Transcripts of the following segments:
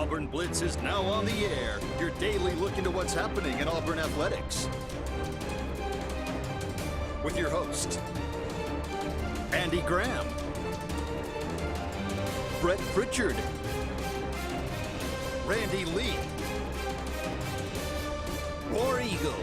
Auburn Blitz is now on the air, your daily look into what's happening in Auburn athletics. With your host, Andy Graham, Brett Pritchard, Randy Lee, War Eagle.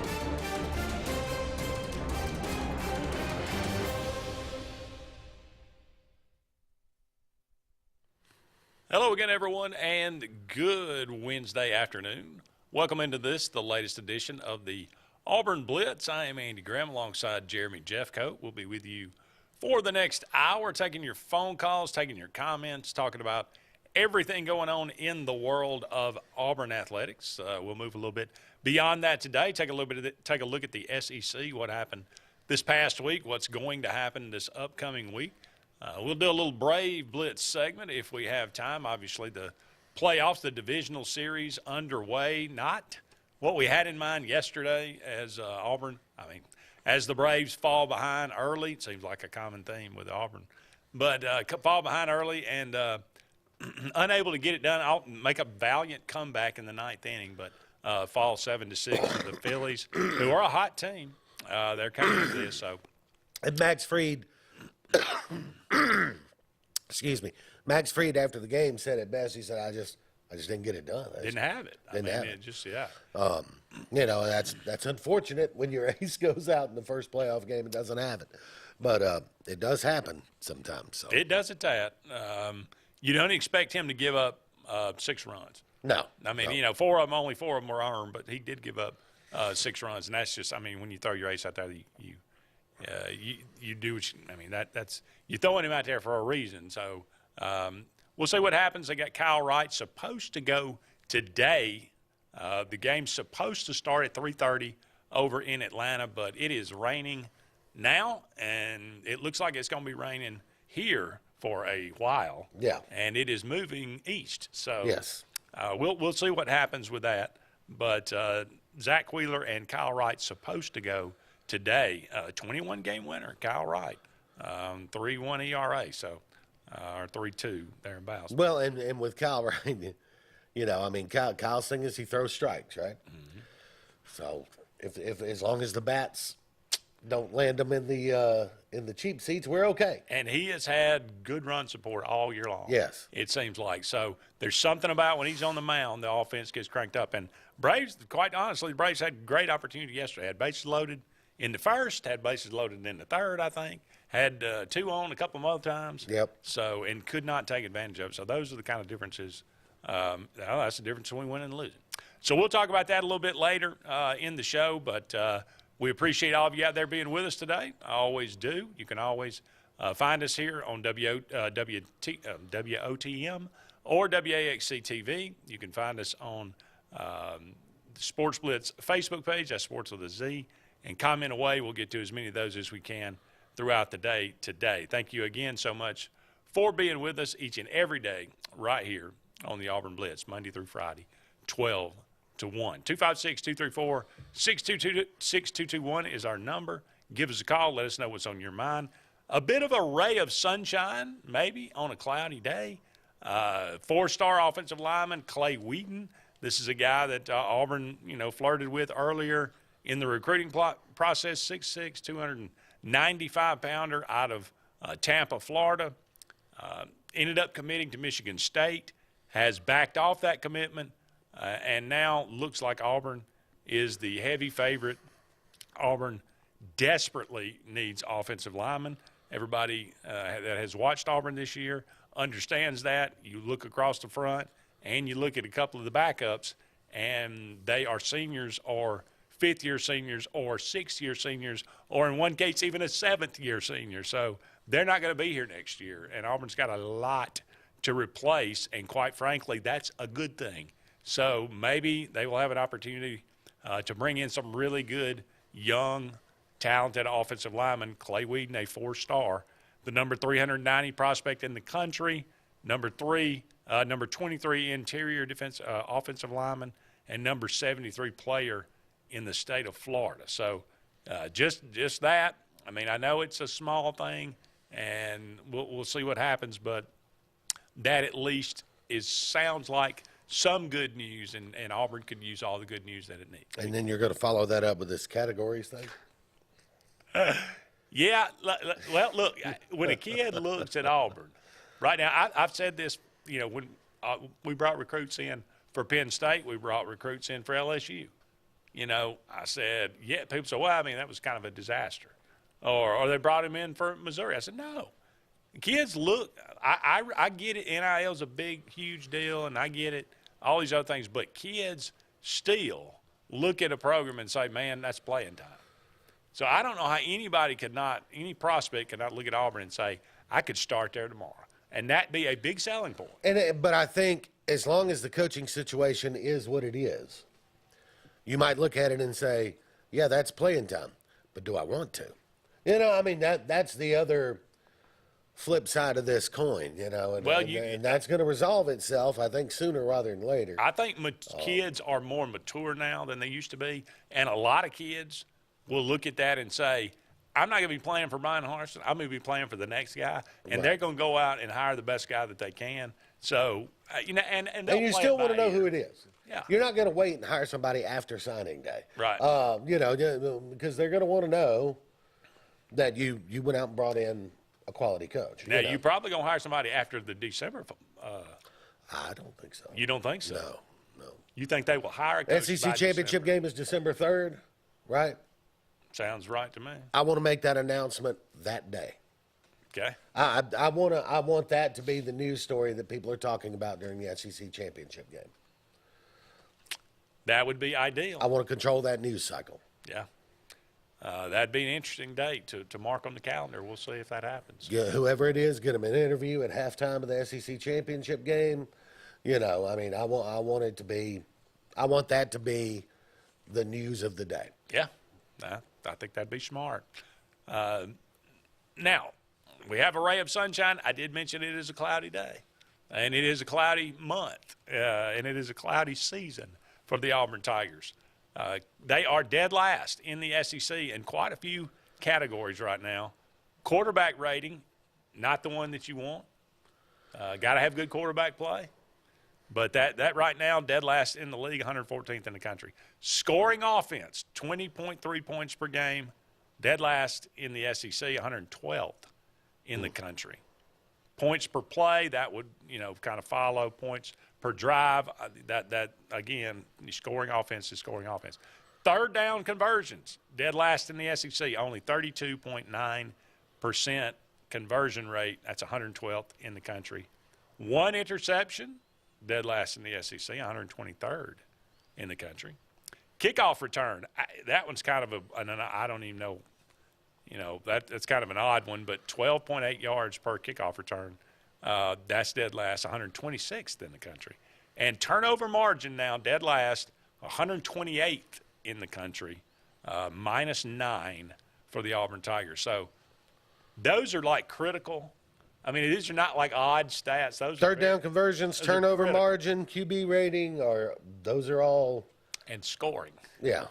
Hello again, everyone, and good Wednesday afternoon. Welcome into this, the latest edition of the Auburn Blitz. I am Andy Graham alongside Jeremy Jeffcoat. We'll be with you for the next hour, taking your phone calls, taking your comments, talking about everything going on in the world of Auburn athletics. We'll move a little bit beyond that today. Take a look at the SEC, what happened this past week, what's going to happen this upcoming week. We'll do a little Brave Blitz segment if we have time. Obviously, the playoffs, the divisional series underway. Not what we had in mind yesterday as as the Braves fall behind early. It seems like a common theme with Auburn. But fall behind early and unable to get it done. I'll make a valiant comeback in the ninth inning, but fall 7-6 to the Phillies, who are a hot team. They're coming to this. So, and Max Fried – excuse me. Max Fried after the game said it best. He said, "I just didn't get it done. Didn't have it. Didn't have it. Just yeah. You know, that's unfortunate when your ace goes out in the first playoff game and doesn't have it, but it does happen sometimes. So it does at that. You don't expect him to give up 6 runs. No, I mean, no. you know, only four of them were earned, but he did give up 6 runs, and that's just, I mean, when you throw your ace out there, you do what that's you're throwing him out there for a reason. So we'll see what happens. They got Kyle Wright supposed to go today. The game's supposed to start at 3:30 over in Atlanta, but it is raining now, and it looks like it's going to be raining here for a while. Yeah. And it is moving east. So yes, we'll see what happens with that. But Zach Wheeler and Kyle Wright supposed to go today. 21-game winner, Kyle Wright, 3.1 ERA, so or 3.2 thereabouts. Well, and with Kyle Wright, you know, I mean, Kyle's thing is he throws strikes, right? Mm-hmm. So if as long as the bats don't land them in the cheap seats, we're okay. And he has had good run support all year long. Yes, it seems like. So there's something about when he's on the mound, the offense gets cranked up. And Braves, quite honestly, the Braves had great opportunity yesterday. Had bases loaded in the first, had bases loaded in the third, I think. Had 2 on a couple of other times. Yep. So, and could not take advantage of it. So those are the kind of differences. That's the difference between winning and losing. So we'll talk about that a little bit later in the show. But we appreciate all of you out there being with us today. I always do. You can always find us here on WOTM or WAXC TV. You can find us on the Sports Blitz Facebook page. That's Sports with a Z. And comment away. We'll get to as many of those as we can throughout the day today. Thank you again so much for being with us each and every day right here on the Auburn Blitz, Monday through Friday, 12 to 1. 256-234-6221 is our number. Give us a call. Let us know what's on your mind. A bit of a ray of sunshine, maybe, on a cloudy day. 4-star offensive lineman Clay Wheaton. This is a guy that Auburn, flirted with earlier in the recruiting process. 6'6", 295-pounder out of Tampa, Florida. Ended up committing to Michigan State, has backed off that commitment, and now looks like Auburn is the heavy favorite. Auburn desperately needs offensive linemen. Everybody that has watched Auburn this year understands that. You look across the front and you look at a couple of the backups, and they are seniors or fifth-year seniors or sixth-year seniors, or in one case even a seventh-year senior. So they're not going to be here next year, and Auburn's got a lot to replace, and quite frankly, that's a good thing. So maybe they will have an opportunity to bring in some really good, young, talented offensive linemen. Clay Wheaton, a 4-star, the number 390 prospect in the country, number 23 interior defense offensive lineman, and number 73 player in the state of Florida. So just that. I mean, I know it's a small thing, and we'll see what happens, but that at least sounds like some good news, and Auburn could use all the good news that it needs. And then you're going to follow that up with this categories thing? Yeah, well, look, when a kid looks at Auburn, right now, I've said this, when we brought recruits in for Penn State, we brought recruits in for LSU. I said, yeah, people say, well, I mean, that was kind of a disaster. Or they brought him in for Missouri. I said, no. Kids look, I get it, NIL is a big, huge deal, and I get it, all these other things, but kids still look at a program and say, man, that's playing time. So I don't know how any prospect could not look at Auburn and say, I could start there tomorrow. And that'd be a big selling point. But I think as long as the coaching situation is what it is, you might look at it and say, yeah, that's playing time, but do I want to? I mean, that's the other flip side of this coin, and that's going to resolve itself, I think, sooner rather than later. I think kids are more mature now than they used to be, and a lot of kids will look at that and say, I'm not going to be playing for Brian Harsin. I'm going to be playing for the next guy, and they're going to go out and hire the best guy that they can. So, and you still want to know who it is. Yeah. You're not going to wait and hire somebody after signing day. Right. Because they're going to want to know that you went out and brought in a quality coach. Now, you're probably going to hire somebody after the December. I don't think so. You don't think so? No. You think they will hire a coach SEC championship game is December 3rd, right? Sounds right to me. I want to make that announcement that day. Okay. I want that to be the news story that people are talking about during the SEC championship game. That would be ideal. I want to control that news cycle. Yeah. That'd be an interesting date to mark on the calendar. We'll see if that happens. Yeah, whoever it is, get them an interview at halftime of the SEC championship game. I mean, I want that to be the news of the day. Yeah. I think that'd be smart. Now, we have a ray of sunshine. I did mention it is a cloudy day, and it is a cloudy month, and it is a cloudy season for the Auburn Tigers. They are dead last in the SEC in quite a few categories right now. Quarterback rating, not the one that you want. Got to have good quarterback play. But that right now, dead last in the league, 114th in the country. Scoring offense, 20.3 points per game. Dead last in the SEC, 112th in the country. Points per play, that would, kind of follow. Points per drive, that again, scoring offense is scoring offense. Third down conversions, dead last in the SEC, only 32.9% conversion rate. That's 112th in the country. One interception, dead last in the SEC, 123rd in the country. Kickoff return, that one's kind of I don't even know, that's kind of an odd one, but 12.8 yards per kickoff return. That's dead last, 126th in the country. And turnover margin now, dead last, 128th in the country, -9 for the Auburn Tigers. So those are like critical. I mean, these are not like odd stats. Those third down conversions, turnover margin, QB rating, those are all. And scoring. Yeah,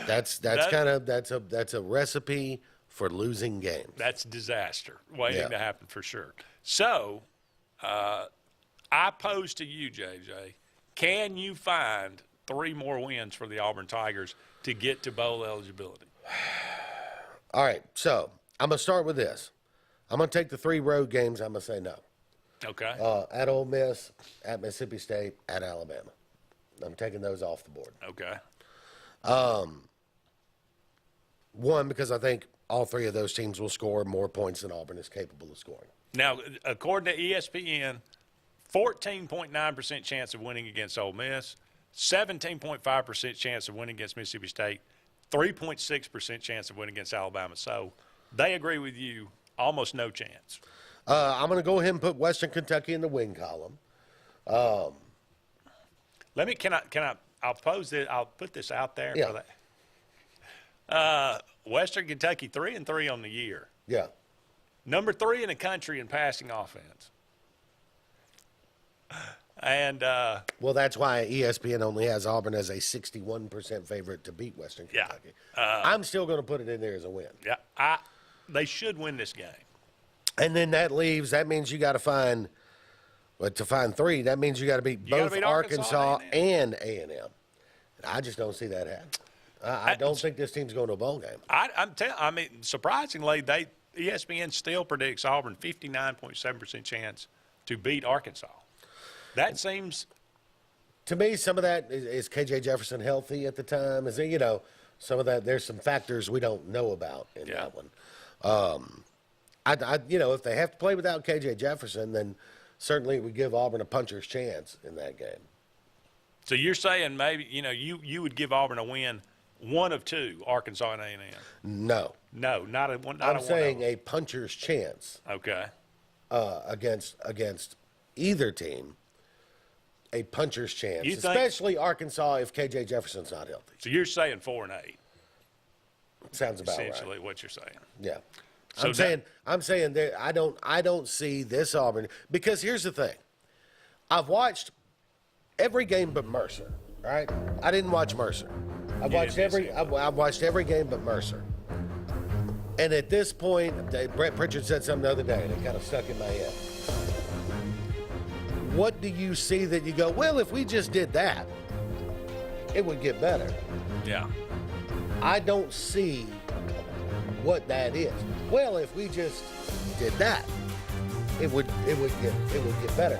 that's a recipe for losing games. That's disaster waiting to happen for sure. So, I pose to you, JJ, can you find 3 more wins for the Auburn Tigers to get to bowl eligibility? All right, so I'm going to start with this. I'm going to take the 3 road games. I'm going to say no. Okay. At Ole Miss, at Mississippi State, at Alabama. I'm taking those off the board. Okay. One, because I think all 3 of those teams will score more points than Auburn is capable of scoring. Now, according to ESPN, 14.9% chance of winning against Ole Miss, 17.5% chance of winning against Mississippi State, 3.6% chance of winning against Alabama. So they agree with you, almost no chance. I'm going to go ahead and put Western Kentucky in the win column. I'll pose it. I'll put this out there Yeah. for that. Western Kentucky 3-3 on the year. Yeah. Number 3 in the country in passing offense. And well, that's why ESPN only has Auburn as a 61% favorite to beat Western Kentucky. I'm still going to put it in there as a win. Yeah, they should win this game. And then that means you got to find But to find 3, that mean you got to beat both Arkansas and A&M. And I just don't see that happen. I don't think this team's going to a bowl game. I mean, surprisingly, ESPN still predicts Auburn 59.7% chance to beat Arkansas. That seems, to me, some of that is KJ Jefferson healthy at the time. Is there, some of that? There's some factors we don't know about in that one. If they have to play without KJ Jefferson, then certainly it would give Auburn a puncher's chance in that game. So you're saying maybe you would give Auburn a win, one of 2, Arkansas and A&M? No, not a one. I'm saying a puncher's chance. Okay. Against either team, a puncher's chance, especially Arkansas if KJ Jefferson's not healthy. So you're saying 4-8? Sounds about right. Essentially, what you're saying. Yeah. So I'm saying that I don't see this Auburn, because here's the thing. I've watched every game but Mercer, right? I didn't watch Mercer. I've watched every game but Mercer. And at this point, Brett Pritchard said something the other day that kind of stuck in my head. What do you see that you go, well, if we just did that, it would get better? Yeah. I don't see what that is. Well, if we just did that, it would get better.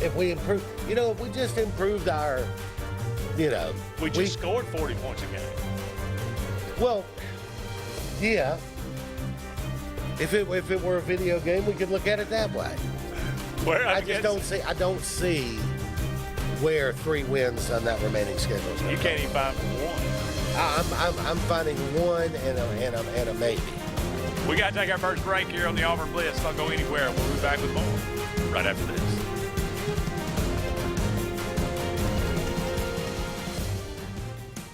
If we improve, if we just improved our, we scored 40 points a game. Well, yeah. If it were a video game, we could look at it that way. I don't see where 3 wins on that remaining schedule. You can't even find 1. I'm finding 1 and a maybe. We got to take our first break here on the Auburn Blitz. Don't go anywhere. We'll be back with more right after this.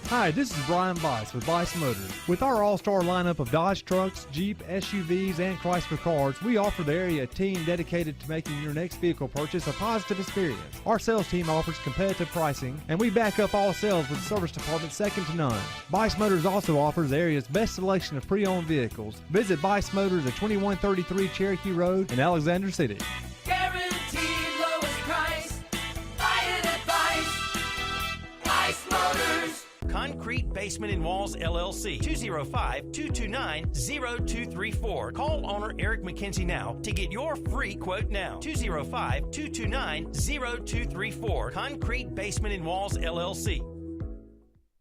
Hi, this is Brian Bice with Bice Motors. With our all-star lineup of Dodge trucks, Jeep, SUVs, and Chrysler cars, we offer the area team dedicated to making your next vehicle purchase a positive experience. Our sales team offers competitive pricing, and we back up all sales with a service department second to none. Bice Motors also offers the area's best selection of pre-owned vehicles. Visit Bice Motors at 2133 Cherokee Road in Alexander City. Guaranteed lowest price. Buy it at Bice. Bice Motors. Concrete Basement and Walls, LLC, 205-229-0234. Call owner Eric McKenzie now to get your free quote now. 205-229-0234. Concrete Basement and Walls, LLC.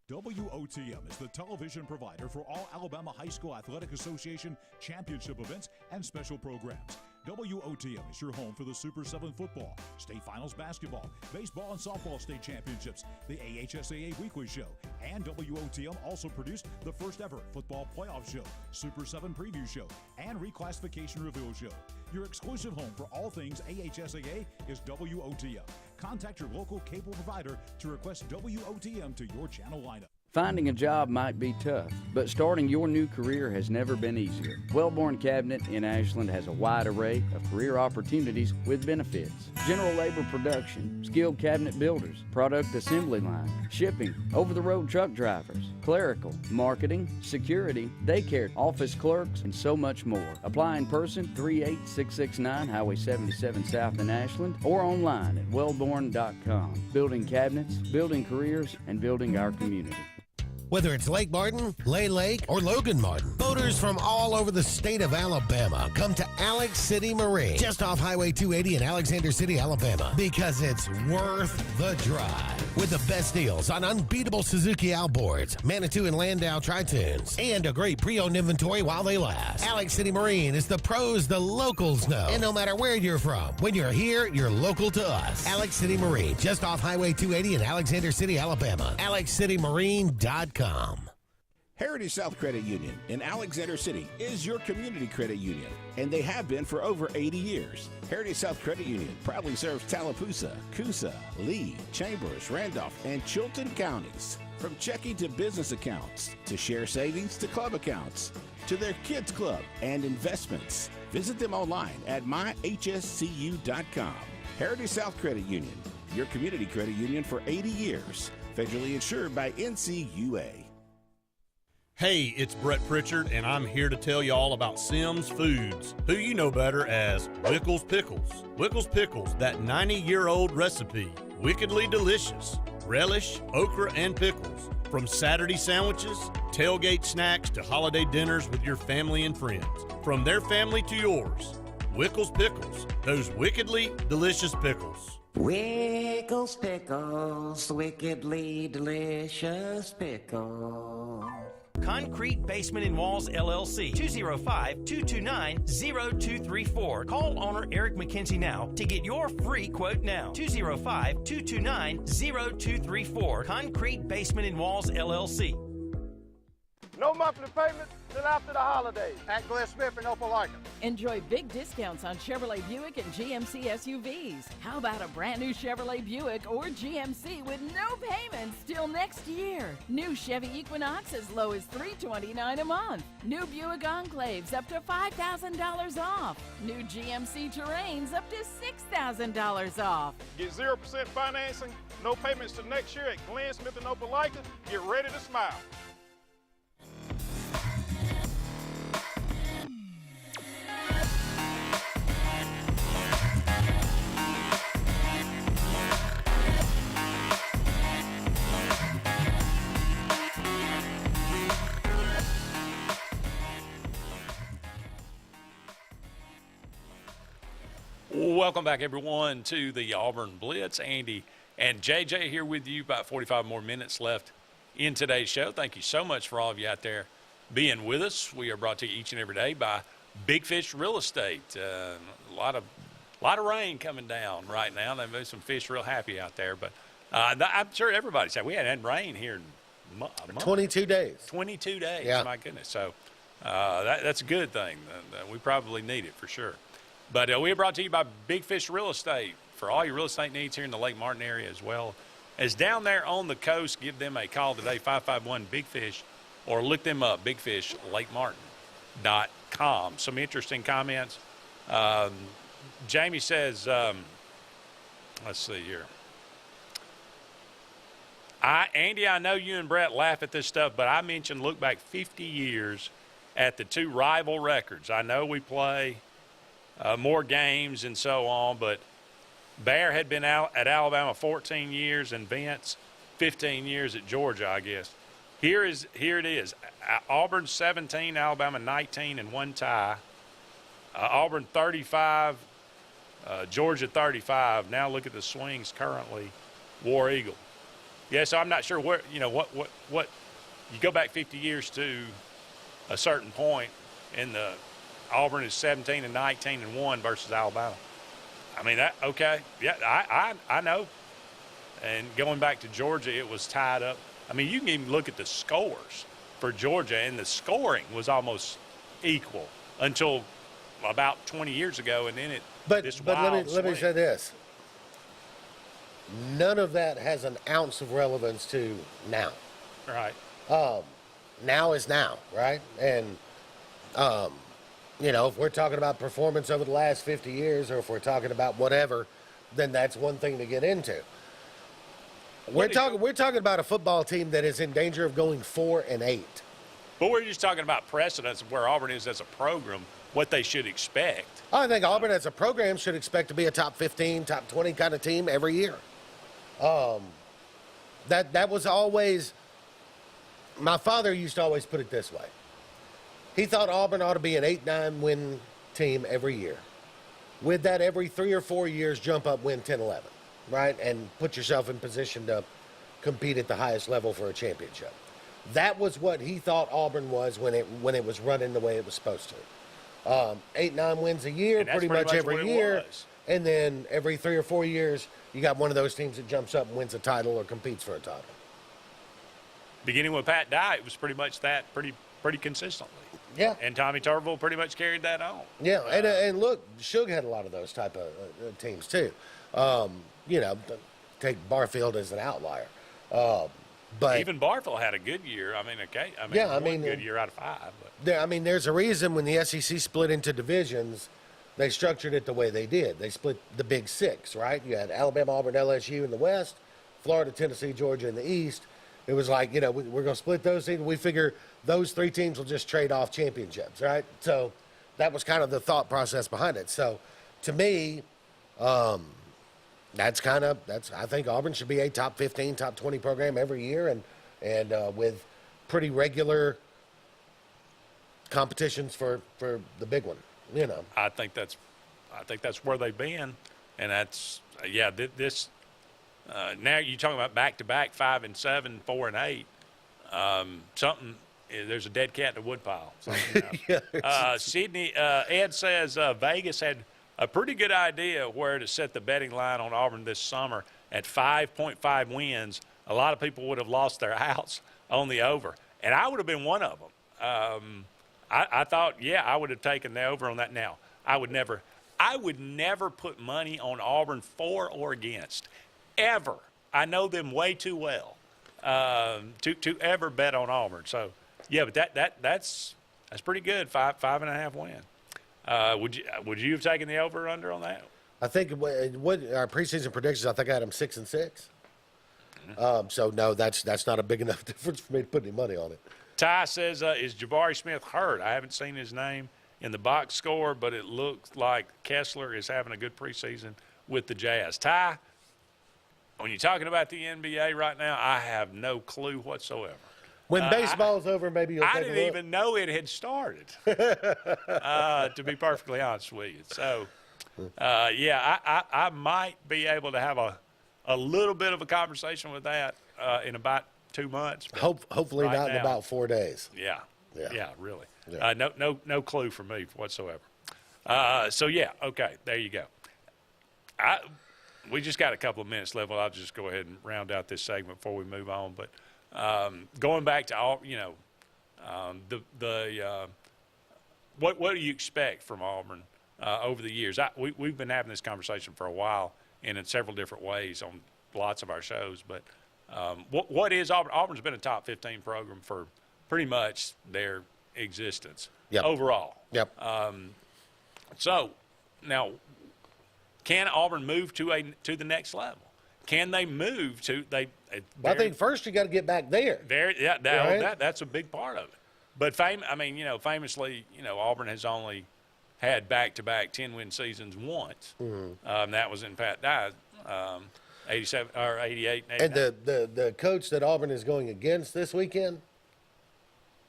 WOTM is the television provider for all Alabama High School Athletic Association championship events and special programs. WOTM is your home for the Super 7 football, state finals basketball, baseball and softball state championships, the AHSAA weekly show, and WOTM also produced the first ever football playoff show, Super 7 preview show, and reclassification reveal show. Your exclusive home for all things AHSAA is WOTM. Contact your local cable provider to request WOTM to your channel lineup. Finding a job might be tough, but starting your new career has never been easier. Wellborn Cabinet in Ashland has a wide array of career opportunities with benefits. General labor production, skilled cabinet builders, product assembly line, shipping, over-the-road truck drivers, clerical, marketing, security, daycare, office clerks, and so much more. Apply in person, 38669 Highway 77 South in Ashland, or online at wellborn.com. Building cabinets, building careers, and building our community. Whether it's Lake Martin, Lay Lake, or Logan Martin, boaters from all over the state of Alabama come to Alex City Marine, just off Highway 280 in Alexander City, Alabama, because it's worth the drive. With the best deals on unbeatable Suzuki outboards, Manitou and Landau Tritoons, and a great pre-owned inventory while they last. Alex City Marine is the pros the locals know. And no matter where you're from, when you're here, you're local to us. Alex City Marine, just off Highway 280 in Alexander City, Alabama. AlexCityMarine.com. Heritage South Credit Union in Alexander City is your community credit union, and they have been for over 80 years. Heritage South Credit Union proudly serves Tallapoosa, Coosa, Lee, Chambers, Randolph, and Chilton counties. From checking to business accounts, to share savings to club accounts, to their kids club and investments. Visit them online at myhscu.com. Heritage South Credit Union, your community credit union for 80 years. Federally insured by NCUA. Hey, it's Brett Pritchard, and I'm here to tell you all about Sims Foods, who you know better as Wickles Pickles. Wickles Pickles, that 90-year-old recipe, wickedly delicious. Relish, okra, and pickles. From Saturday sandwiches, tailgate snacks, to holiday dinners with your family and friends. From their family to yours, Wickles Pickles, those wickedly delicious pickles. Wickles Pickles, wickedly delicious pickles. Concrete Basement and Walls LLC, 205-229-0234. Call owner Eric McKenzie now to get your free quote now. 205-229-0234. Concrete Basement and Walls LLC. No monthly payments till after the holidays at Glenn Smith in Opelika. Enjoy big discounts on Chevrolet Buick and GMC SUVs. How about a brand new Chevrolet Buick or GMC with no payments till next year? New Chevy Equinox as low as $329 a month. New Buick Enclaves up to $5,000 off. New GMC Terrains up to $6,000 off. Get 0% financing, no payments till next year at Glenn Smith in Opelika. Get ready to smile. Welcome back, everyone, to the Auburn Blitz. Andy and JJ here with you. About 45 more minutes left in today's show. Thank you so much for all of you out there being with us. We are brought to you each and every day by Big Fish Real Estate. A lot of rain coming down right now. They've made some fish real happy out there. But I'm sure everybody's said we hadn't had rain here in a month. 22 days. 22 days, yeah. My goodness. So that's a good thing. We probably need it for sure. But we are brought to you by Big Fish Real Estate for all your real estate needs here in the Lake Martin area as well as down there on the coast. Give them a call today, 551-BIG-FISH, or look them up, bigfishlakemartin.com. Some interesting comments. Jamie says, let's see here. Andy, I know you and Brett laugh at this stuff, but I mentioned look back 50 years at the two rival records. I know we play more games and so on, but Bear had been out at Alabama 14 years and Vince 15 years at Georgia, I guess. Here it is. Auburn 17, Alabama 19, and one tie. Auburn 35, Georgia 35. Now look at the swings currently. War Eagle. Yeah, so I'm not sure where, what you go back 50 years to a certain point in the Auburn is 17 and 19 and 1 versus Alabama. I mean, okay. Yeah, I know. And going back to Georgia, it was tied up. I mean, you can even look at the scores for Georgia, and the scoring was almost equal until about 20 years ago, and then But let me say this. None of that has an ounce of relevance to now. Right. Now is now, right? And if we're talking about performance over the last 50 years, or if we're talking about whatever, then that's one thing to get into. We're talking about a football team that is in danger of going 4-8. But we're just talking about precedence of where Auburn is as a program, what they should expect. I think Auburn as a program should expect to be a top 15, top 20 kind of team every year. That was always, my father used to always put it this way. He thought Auburn ought to be an 8-9 win team every year. With that, every 3 or 4 years, jump up, win 10-11, right? And put yourself in position to compete at the highest level for a championship. That was what he thought Auburn was when it was running the way it was supposed to. 8-9 wins a year, pretty much every year. And then every 3 or 4 years, you got one of those teams that jumps up and wins a title or competes for a title. Beginning with Pat Dye, it was pretty much that pretty consistently. Yeah. And Tommy Turville pretty much carried that on. Yeah, and look, Suge had a lot of those type of teams too. Take Barfield as an outlier. But even Barfield had a good year. One good year out of 5. But. There's a reason when the SEC split into divisions, they structured it the way they did. They split the Big Six, right? You had Alabama, Auburn, LSU in the West, Florida, Tennessee, Georgia in the East. It was like, we're going to split those things. We figure those 3 teams will just trade off championships, right? So that was kind of the thought process behind it. So to me, I think Auburn should be a top 15, top 20 program every year, and with pretty regular competitions for the big one, you know. I think that's where they've been, and that's this. Now you're talking about back-to-back 5 and 7, 4 and 8. There's a dead cat in the woodpile. Sydney, Ed says Vegas had a pretty good idea where to set the betting line on Auburn this summer at 5.5 wins. A lot of people would have lost their house on the over, and I would have been one of them. I thought, I would have taken the over on that. Now, I would never put money on Auburn for or against, ever. I know them way too well to ever bet on Auburn. So, but that's pretty good. 5.5 win. Would you have taken the over under on that? I think what our preseason predictions, I think I had them 6 and 6. So no, that's not a big enough difference for me to put any money on it. Ty says, is Jabari Smith hurt? I haven't seen his name in the box score, but it looks like Kessler is having a good preseason with the Jazz. Ty, when you're talking about the NBA right now, I have no clue whatsoever. When baseball's over, maybe you'll take a look. I didn't even know it had started, to be perfectly honest with you. So, I might be able to have a little bit of a conversation with that in about 2 months. Hopefully not in about 4 days. Yeah, really. Yeah. No clue for me whatsoever. Okay, there you go. We just got a couple of minutes left. Well, I'll just go ahead and round out this segment before we move on. But going back to all, what do you expect from Auburn over the years? We've been having this conversation for a while and in several different ways on lots of our shows. But what is Auburn? Auburn's been a top 15 program for pretty much their existence overall. Yep. So now, can Auburn move to the next level? Can they move to I think first you got to get back there. That's a big part of it. But famously, Auburn has only had back-to-back 10-win seasons once. Mm-hmm. That was in Pat Dye's 87 or 88. And the coach that Auburn is going against this weekend,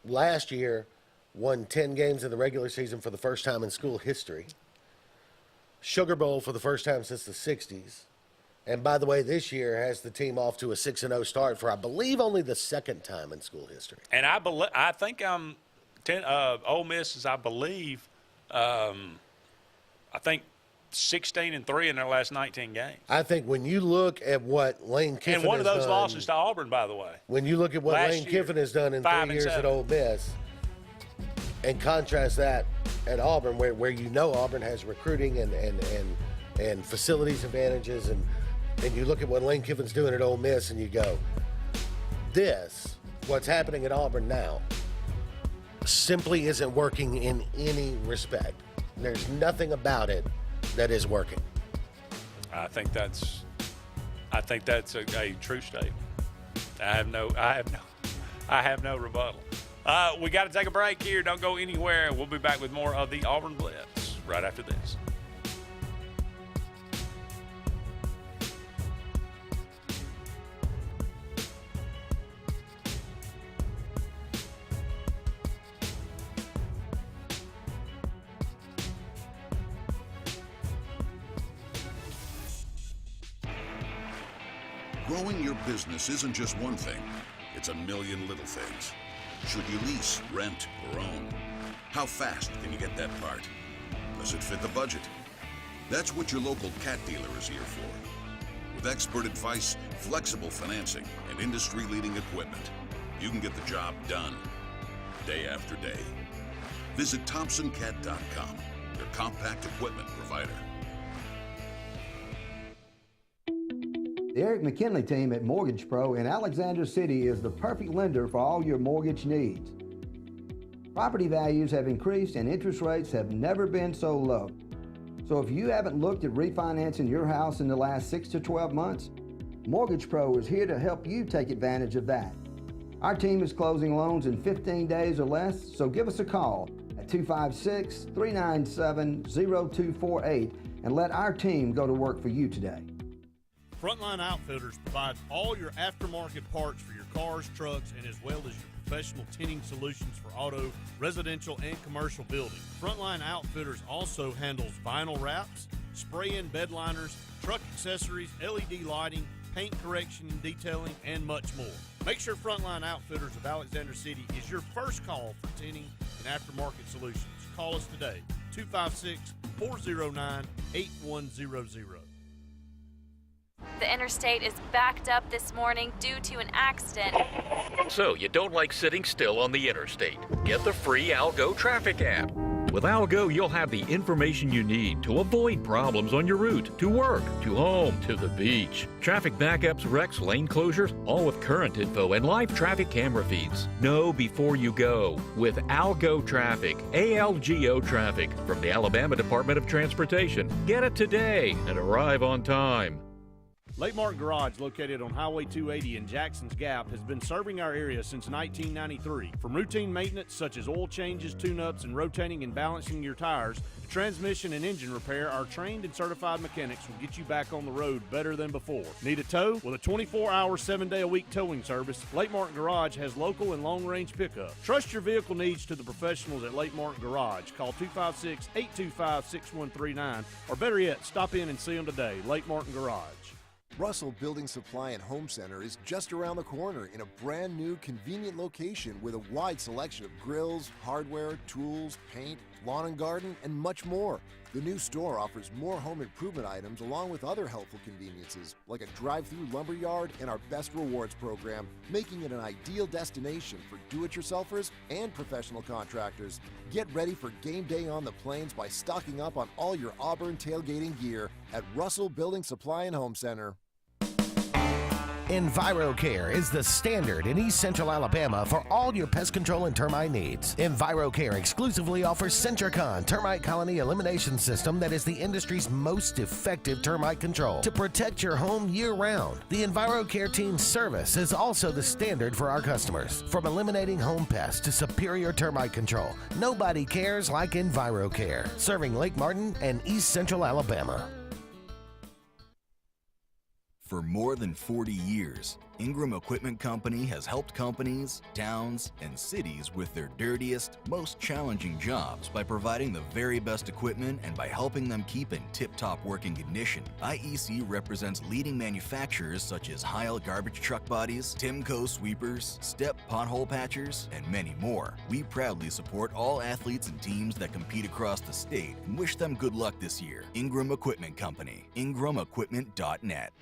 last year, won 10 games in the regular season for the first time in school history. Sugar Bowl for the first time since the 60s. And by the way, this year has the team off to a 6-0 start for, I believe, only the second time in school history. And I think Ole Miss is, I believe, I think 16-3 in their last 19 games. I think when you look at what Lane Kiffin has done. And one of those losses to Auburn, by the way. When you look at what Lane Kiffin has done in 3 years at Ole Miss, and contrast that at Auburn, where Auburn has recruiting and facilities advantages, and you look at what Lane Kiffin's doing at Ole Miss, and you go, what's happening at Auburn now, simply isn't working in any respect. There's nothing about it that is working. I think that's a true statement. I have no rebuttal. We got to take a break here. Don't go anywhere. We'll be back with more of the Auburn Blitz right after this. Growing your business isn't just one thing. It's a million little things. Should you lease, rent, or own? How fast can you get that part? Does it fit the budget? That's what your local cat dealer is here for. With expert advice, flexible financing, and industry-leading equipment, you can get the job done day after day. Visit ThompsonCat.com, your compact equipment provider. The Eric McKinley team at Mortgage Pro in Alexander City is the perfect lender for all your mortgage needs. Property values have increased and interest rates have never been so low. So if you haven't looked at refinancing your house in the last 6 to 12 months, Mortgage Pro is here to help you take advantage of that. Our team is closing loans in 15 days or less, so give us a call at 256-397-0248 and let our team go to work for you today. Frontline Outfitters provides all your aftermarket parts for your cars, trucks, and as well as your professional tinting solutions for auto, residential, and commercial building. Frontline Outfitters also handles vinyl wraps, spray-in bed liners, truck accessories, LED lighting, paint correction and detailing, and much more. Make sure Frontline Outfitters of Alexander City is your first call for tinting and aftermarket solutions. Call us today, 256-409-8100. The interstate is backed up this morning due to an accident. So you don't like sitting still on the interstate? Get the free Algo traffic app. With Algo, you'll have the information you need to avoid problems on your route, to work, to home, to the beach. Traffic backups, wrecks, lane closures, all with current info and live traffic camera feeds. Know before you go with Algo Traffic, ALGO Traffic from the Alabama Department of Transportation. Get it today and arrive on time. Lake Martin Garage, located on Highway 280 in Jackson's Gap, has been serving our area since 1993. From routine maintenance such as oil changes, tune-ups, and rotating and balancing your tires, to transmission and engine repair, our trained and certified mechanics will get you back on the road better than before. Need a tow? With a 24-hour, 7-day-a-week towing service, Lake Martin Garage has local and long-range pickup. Trust your vehicle needs to the professionals at Lake Martin Garage. Call 256-825-6139, or better yet, stop in and see them today. Lake Martin Garage. Russell Building Supply and Home Center is just around the corner in a brand new, convenient location with a wide selection of grills, hardware, tools, paint, lawn and garden, and much more. The new store offers more home improvement items along with other helpful conveniences like a drive-through lumber yard and our Best Rewards program, making it an ideal destination for do-it-yourselfers and professional contractors. Get ready for game day on the plains by stocking up on all your Auburn tailgating gear at Russell Building Supply and Home Center. EnviroCare is the standard in East Central Alabama for all your pest control and termite needs. EnviroCare exclusively offers Centricon termite colony elimination system that is the industry's most effective termite control to protect your home year-round. The EnviroCare team's service is also the standard for our customers. From eliminating home pests to superior termite control, nobody cares like EnviroCare, serving Lake Martin and East Central Alabama. For more than 40 years, Ingram Equipment Company has helped companies, towns, and cities with their dirtiest, most challenging jobs by providing the very best equipment and by helping them keep in tip-top working condition. IEC represents leading manufacturers such as Heil garbage truck bodies, Timco sweepers, Step pothole patchers, and many more. We proudly support all athletes and teams that compete across the state and wish them good luck this year. Ingram Equipment Company, ingramequipment.net.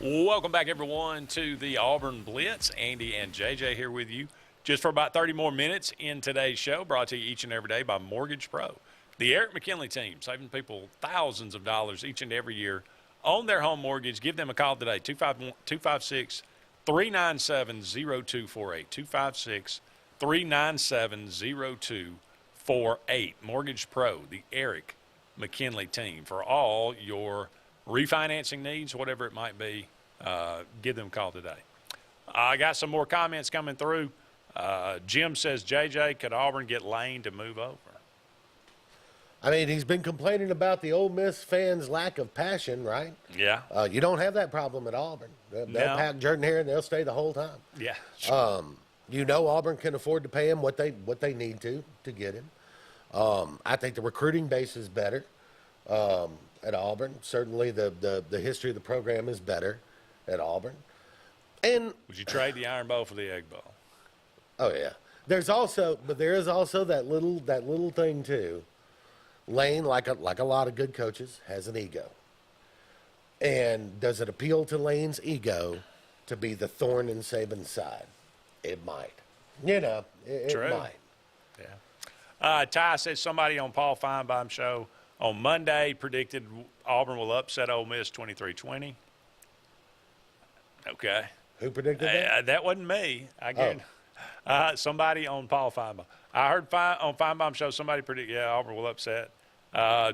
Welcome back, everyone, to the Auburn Blitz. Andy and JJ here with you just for about 30 more minutes in today's show, brought to you each and every day by Mortgage Pro. The Eric McKinley team, saving people thousands of dollars each and every year on their home mortgage. Give them a call today, 256-397-0248, 256-397-0248. Mortgage Pro, the Eric McKinley team, for all your refinancing needs, whatever it might be. Give them a call today. I got some more comments coming through. Jim says, JJ, could Auburn get Lane to move over? I mean, he's been complaining about the Ole Miss fans' lack of passion, right? Yeah. You don't have that problem at Auburn. They'll pack Jordan here and they'll stay the whole time. Yeah. You know Auburn can afford to pay him what they need to get him. I think the recruiting base is better at Auburn. Certainly the history of the program is better at Auburn. And would you trade the Iron Bowl for the Egg Bowl? Oh yeah. There is also that little thing too. Lane, like a lot of good coaches, has an ego. And does it appeal to Lane's ego to be the thorn in Saban's side? It might. You know, it True. might. Yeah. Ty says somebody on Paul Feinbaum's show on Monday predicted Auburn will upset Ole Miss 23-20. Okay. Who predicted that? That wasn't me. I guarantee. Somebody on Paul Feinbaum. I heard on Feinbaum's show somebody predict, Auburn will upset.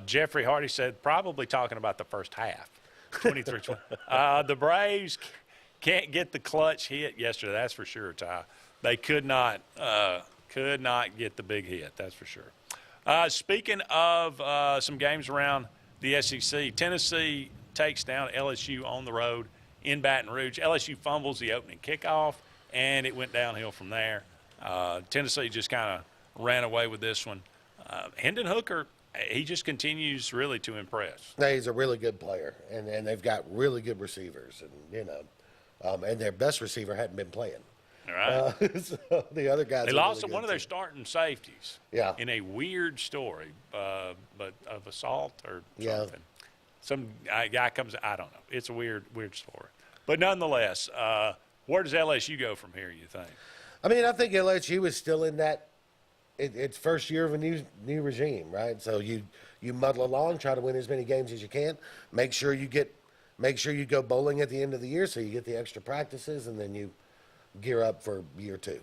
Jeffrey Hardy said probably talking about the first half, 23-20. The Braves can't get the clutch hit yesterday. That's for sure, Ty. They could not get the big hit. That's for sure. Speaking of some games around the SEC, Tennessee takes down LSU on the road in Baton Rouge. LSU fumbles the opening kickoff, and it went downhill from there. Tennessee just kind of ran away with this one. Hendon Hooker, he just continues really to impress. No, he's a really good player, and they've got really good receivers, and and their best receiver hadn't been playing. All right. So the other guys. They lost one of their starting safeties. Yeah. In a weird story, but of assault or something. Yeah. Some guy comes. I don't know. It's a weird story. But nonetheless, where does LSU go from here? You think? I mean, I think LSU is still in that. It's first year of a new regime, right? So you muddle along, try to win as many games as you can. Make sure you go bowling at the end of the year, so you get the extra practices, and then you gear up for year 2.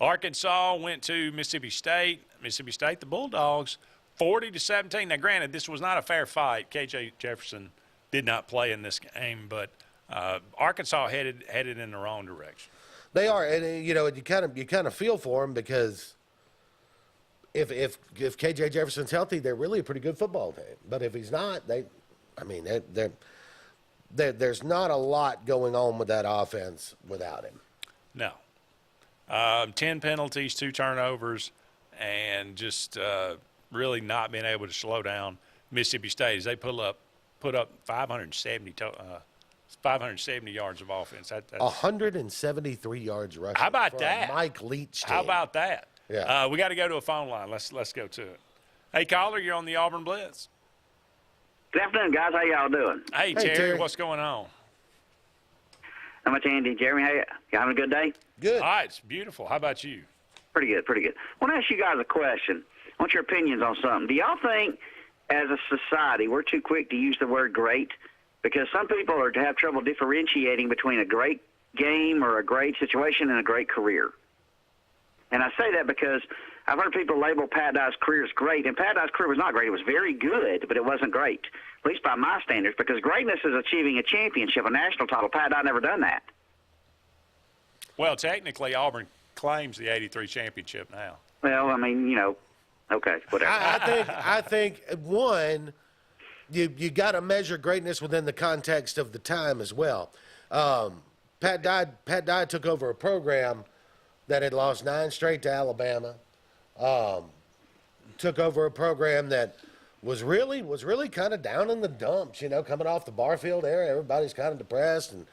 Arkansas went to Mississippi State. Mississippi State, the Bulldogs, 40-17. Now, granted, this was not a fair fight. KJ Jefferson did not play in this game, but Arkansas headed in the wrong direction. They are, and you kind of feel for them because if KJ Jefferson's healthy, they're really a pretty good football team. But if he's not, there's not a lot going on with that offense without him. No. 10 penalties, 2 turnovers, and just really not being able to slow down Mississippi State as they put up 570 yards of offense. That's 173 yards rushing. How about for that? A Mike Leach team. How about that? Yeah. We got to go to a phone line. Let's go to it. Hey, caller, you're on the Auburn Blitz. Good afternoon, guys. How y'all doing? Hey, Terry, what's going on? How much, Andy and Jeremy? Hey, you having a good day? Good. All right, it's beautiful. How about you? Pretty good. I want to ask you guys a question. I want your opinions on something. Do y'all think, as a society, we're too quick to use the word great? Because some people have trouble differentiating between a great game or a great situation and a great career. And I say that because I've heard people label Pat Dye's career as great, and Pat Dye's career was not great. It was very good, but it wasn't great, at least by my standards, because greatness is achieving a championship, a national title. Pat Dye never done that. Well, technically, Auburn claims the '83 championship now. Well, I mean, okay, whatever. I think one, you got to measure greatness within the context of the time as well. Pat Dye took over a program that had lost 9 straight to Alabama. Took over a program that was really kind of down in the dumps, coming off the Barfield era. Everybody's kind of depressed, and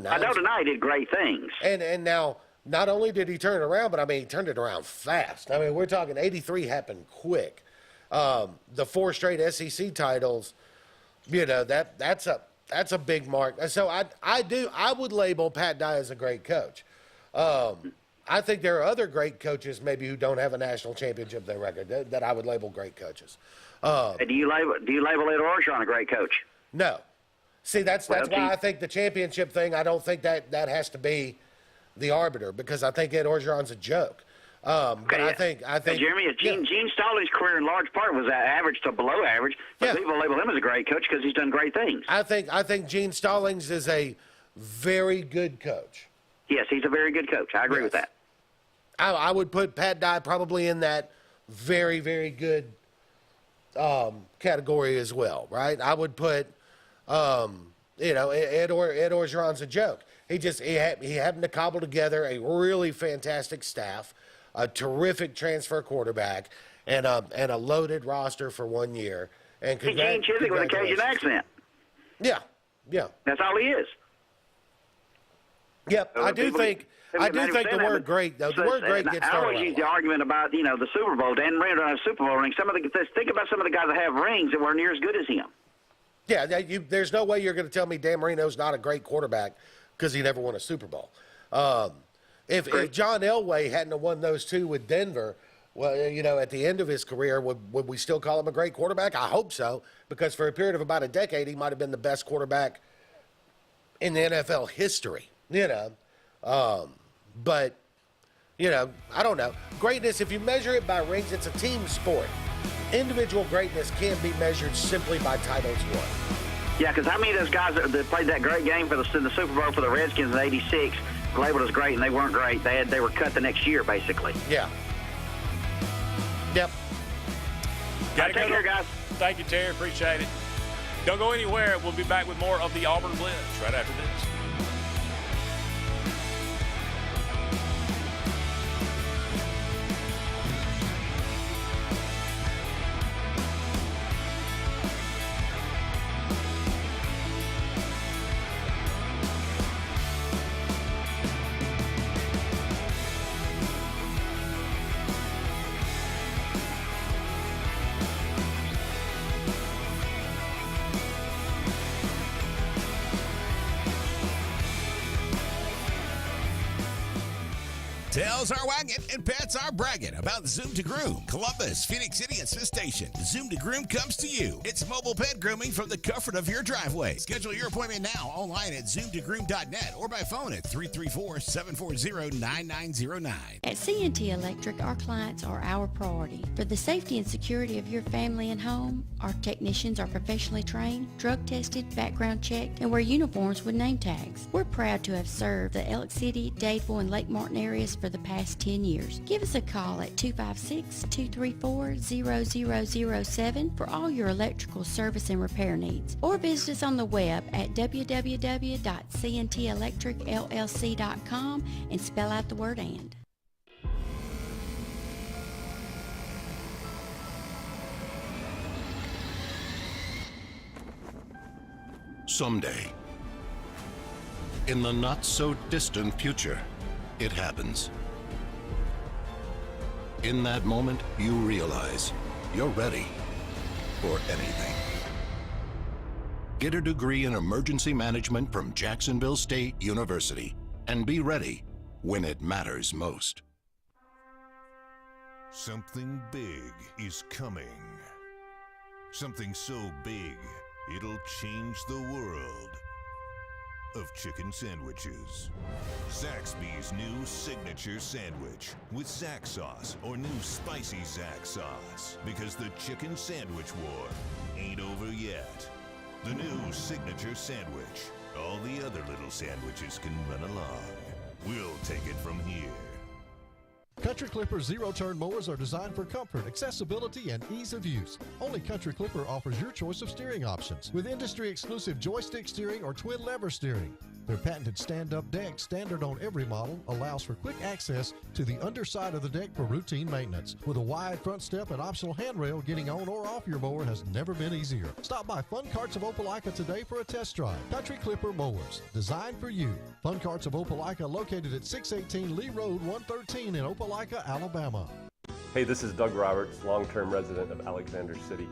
I don't deny he did great things. And now, not only did he turn it around, but he turned it around fast. I mean, we're talking '83 happened quick. The 4 straight SEC titles, that's a big mark. So I would label Pat Dye as a great coach. I think there are other great coaches maybe who don't have a national championship their record that I would label great coaches. Do you label Ed Orgeron a great coach? No. See, that's why I think the championship thing, I don't think that has to be the arbiter, because I think Ed Orgeron's a joke. But I think Jeremy, Gene Stallings' career in large part was average to below average, but people label him as a great coach because he's done great things. I think Gene Stallings is a very good coach. Yes, he's a very good coach. I agree with that. I would put Pat Dye probably in that very, very good category as well, right? I would put, Ed Orgeron's a joke. He happened to cobble together a really fantastic staff, a terrific transfer quarterback, and a loaded roster for 1 year. And Gene Chiswick with a Cajun accent. Yeah. That's all he is. Yep, I do think the word great, though. The word great gets thrown around. I always use the argument about, the Super Bowl. Dan Marino don't have a Super Bowl ring. Think about some of the guys that have rings that weren't near as good as him. Yeah, there's no way you're going to tell me Dan Marino's not a great quarterback because he never won a Super Bowl. If John Elway hadn't have won those 2 with Denver, Well, at the end of his career, would we still call him a great quarterback? I hope so, because for a period of about a decade, he might have been the best quarterback in the NFL history, But, I don't know. Greatness, if you measure it by rings, it's a team sport. Individual greatness can't be measured simply by titles won. Yeah, because how many of those guys that played that great game for the Super Bowl for the Redskins in '86 were labeled as great, and they weren't great. They were cut the next year, basically. Yeah. Yep. Gotta take care, guys. Thank you, Terry. Appreciate it. Don't go anywhere. We'll be back with more of the Auburn Blitz right after this. Tails are wagging and pets are bragging about Zoom to Groom. Columbus, Phoenix City, and Smith Station. Zoom to Groom comes to you. It's mobile pet grooming from the comfort of your driveway. Schedule your appointment now online at zoomtogroom.net or by phone at 334-740-9909. At CNT Electric, our clients are our priority. For the safety and security of your family and home, our technicians are professionally trained, drug tested, background checked, and wear uniforms with name tags. We're proud to have served the Elk City, Dadeville, and Lake Martin areas for the past 10 years. Give us a call at 256-234-0007 for all your electrical service and repair needs, or visit us on the web at www.cntelectricllc.com and spell out the word "and." Someday, in the not-so-distant future, it happens. In that moment, you realize you're ready for anything. Get a degree in emergency management from Jacksonville State University and be ready when it matters most. Something big is coming. Something so big, it'll change the world of chicken sandwiches. Zaxby's new signature sandwich with Zax sauce or new spicy Zax sauce, because the chicken sandwich war ain't over yet. The new signature sandwich. All the other little sandwiches can run along. We'll take it from here. Country Clipper zero-turn mowers are designed for comfort, accessibility, and ease of use. Only Country Clipper offers your choice of steering options with industry-exclusive joystick steering or twin lever steering. Their patented stand-up deck, standard on every model, allows for quick access to the underside of the deck for routine maintenance. With a wide front step and optional handrail, getting on or off your mower has never been easier. Stop by Fun Carts of Opelika today for a test drive. Country Clipper mowers, designed for you. Fun Carts of Opelika, located at 618 Lee Road 113 in Opelika, Alabama. Hey, this is Doug Roberts, long-term resident of Alexander City.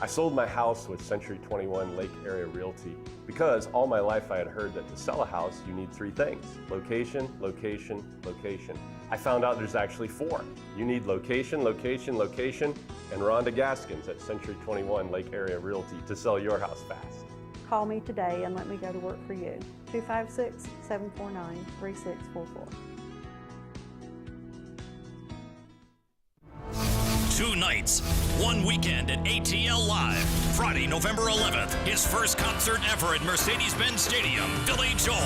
I sold my house with Century 21 Lake Area Realty because all my life I had heard that to sell a house you need three things: location, location, location. I found out there's actually four. You need location, location, location, and Rhonda Gaskins at Century 21 Lake Area Realty to sell your house fast. Call me today and let me go to work for you. 256-749-3644. 2 nights, 1 weekend at ATL Live. Friday, November 11th, his first concert ever at Mercedes-Benz Stadium, Billy Joel.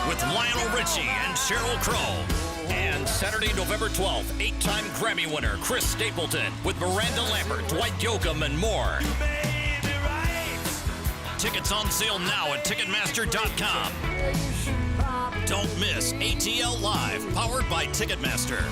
With Lionel Richie and Sheryl Crow. And Saturday, November 12th, 8-time Grammy winner Chris Stapleton with Miranda Lambert, Dwight Yoakam, and more. Tickets on sale now at Ticketmaster.com. Don't miss ATL Live, powered by Ticketmaster.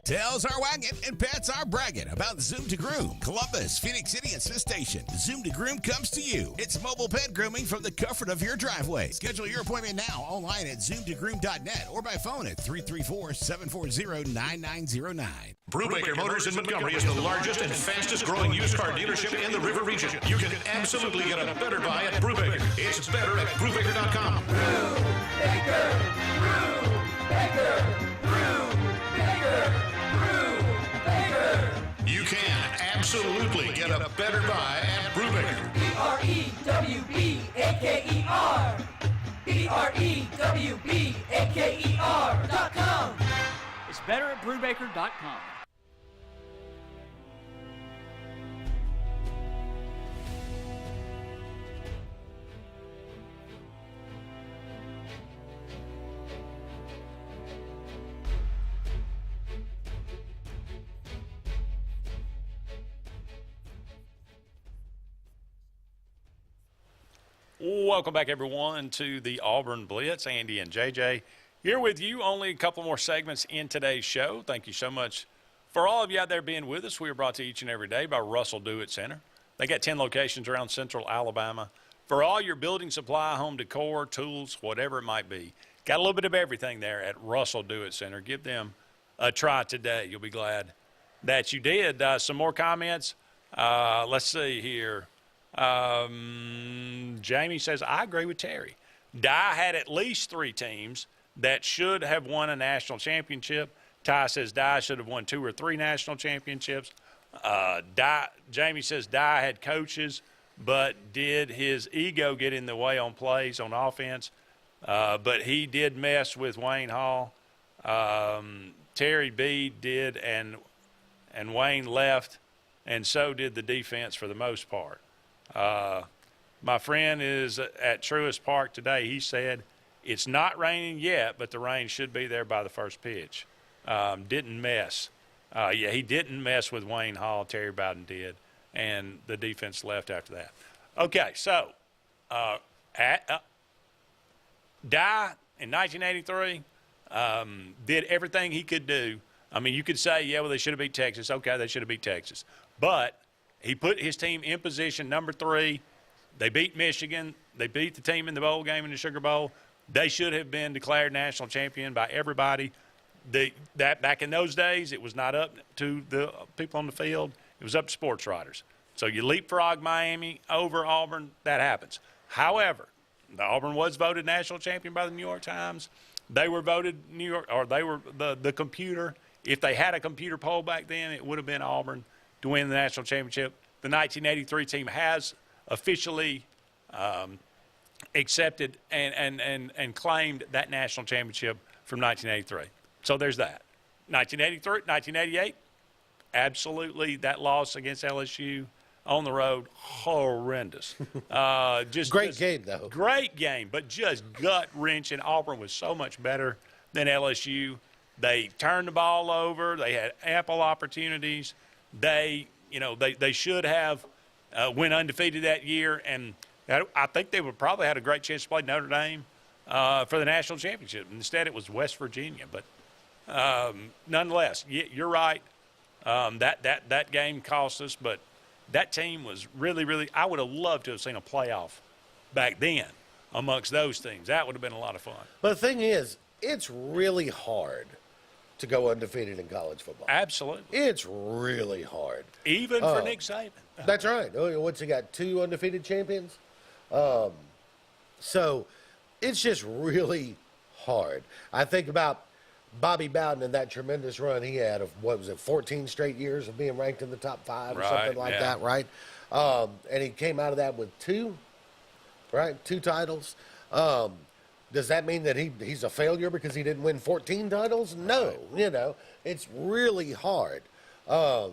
Tails are wagging and pets are bragging about Zoom to Groom. Columbus, Phoenix City, and Smith Station. Zoom to Groom comes to you. It's mobile pet grooming from the comfort of your driveway. Schedule your appointment now online at zoomtogroom.net or by phone at 334-740-9909. Brubaker Motors in Montgomery is the largest and fastest growing used car dealership in the River region. You can absolutely get a better buy at Brubaker. It's better at Brubaker.com. Brubaker, Brubaker, Brubaker, Brubaker. You can absolutely get a better buy at Brubaker. BREWBAKER. BREWBAKER.com. It's better at Brubaker.com. Welcome back, everyone, to the Auburn Blitz. Andy and JJ here with you. Only a couple more segments in today's show. Thank you so much for all of you out there being with us. We are brought to you each and every day by Russell Do-It Center. They got 10 locations around central Alabama for all your building supply, home decor, tools, whatever it might be. Got a little bit of everything there at Russell Do-It Center. Give them a try today. You'll be glad that you did. Some more comments. Let's see here. Jamie says, I agree with Terry. Dye had at least 3 teams that should have won a national championship. Ty says Dye should have won 2 or 3 national championships. Jamie says Dye had coaches, but did his ego get in the way on plays on offense? But he did mess with Wayne Hall. Terry B did, and Wayne left, and so did the defense for the most part. My friend is at Truist Park today. He said it's not raining yet, but the rain should be there by the first pitch. Didn't mess. He didn't mess with Wayne Hall. Terry Bowden did, and the defense left after that. Okay, so Dye in 1983 did everything he could do. I mean, you could say, yeah, well, they should have beat Texas. Okay, they should have beat Texas. But he put his team in position, number 3. They beat Michigan. They beat the team in the bowl game in the Sugar Bowl. They should have been declared national champion by everybody. That back in those days, it was not up to the people on the field. It was up to sports writers. So you leapfrog Miami over Auburn, that happens. However, the Auburn was voted national champion by the New York Times. They were voted they were the computer. If they had a computer poll back then, it would have been Auburn to win the national championship. The 1983 team has officially accepted and claimed that national championship from 1983. So there's that. 1988, absolutely that loss against LSU on the road, horrendous. Great game, though. Great game, but just gut-wrenching. Auburn was so much better than LSU. They turned the ball over. They had ample opportunities. They should have went undefeated that year, and I think they would probably had a great chance to play Notre Dame for the national championship. Instead, it was West Virginia. But nonetheless, you're right. That game cost us, but that team was really, really – I would have loved to have seen a playoff back then amongst those teams. That would have been a lot of fun. But the thing is, it's really hard to go undefeated in college football. Absolutely. It's really hard. Even for Nick Saban. That's right. What's he got, 2 undefeated champions? So it's just really hard. I think about Bobby Bowden and that tremendous run he had of, 14 straight years of being ranked in the top 5 or something like that, right? And he came out of that with 2 titles. Does that mean that he's a failure because he didn't win 14 titles? No, it's really hard. So